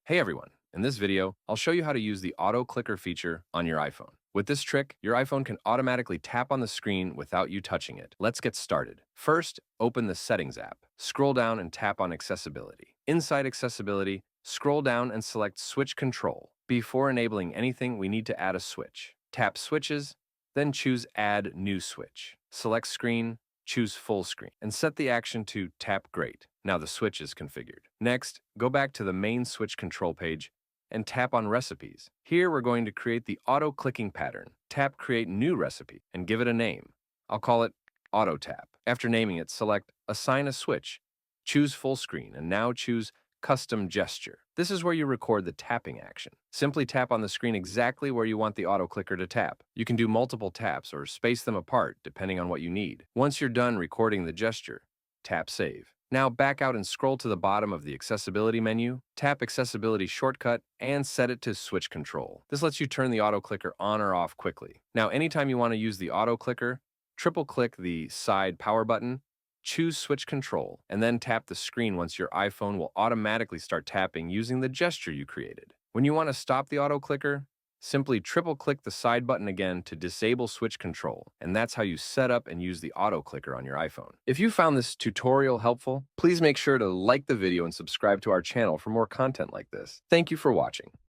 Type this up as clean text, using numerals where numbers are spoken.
Hey everyone, in this video, I'll show you how to use the auto clicker feature on your iPhone. With this trick, your iPhone can automatically tap on the screen without you touching it. Let's get started. First, open the Settings app. Scroll down and tap on Accessibility. Inside Accessibility, scroll down and select Switch Control. Before enabling anything, we need to add a switch. Tap Switches, then choose Add New Switch. Select Screen, choose Full Screen, and set the action to Tap Great. Now the switch is configured. Next, go back to the main switch control page and tap on Recipes. Here we're going to create the auto-clicking pattern. Tap Create New Recipe and give it a name. I'll call it Auto Tap. After naming it, select Assign a Switch. Choose Full Screen and now choose Custom Gesture. This is where you record the tapping action. Simply tap on the screen exactly where you want the auto clicker to tap. You can do multiple taps or space them apart depending on what you need. Once you're done recording the gesture, tap Save. Now back out and scroll to the bottom of the Accessibility menu, tap Accessibility Shortcut, and set it to Switch Control. This lets you turn the auto clicker on or off quickly. Now anytime you want to use the auto clicker, triple click the side power button, choose Switch Control, and then tap the screen once your iPhone will automatically start tapping using the gesture you created. When you want to stop the auto clicker, simply triple click the side button again to disable switch control, and that's how you set up and use the auto clicker on your iPhone. If you found this tutorial helpful, please make sure to like the video and subscribe to our channel for more content like this. Thank you for watching.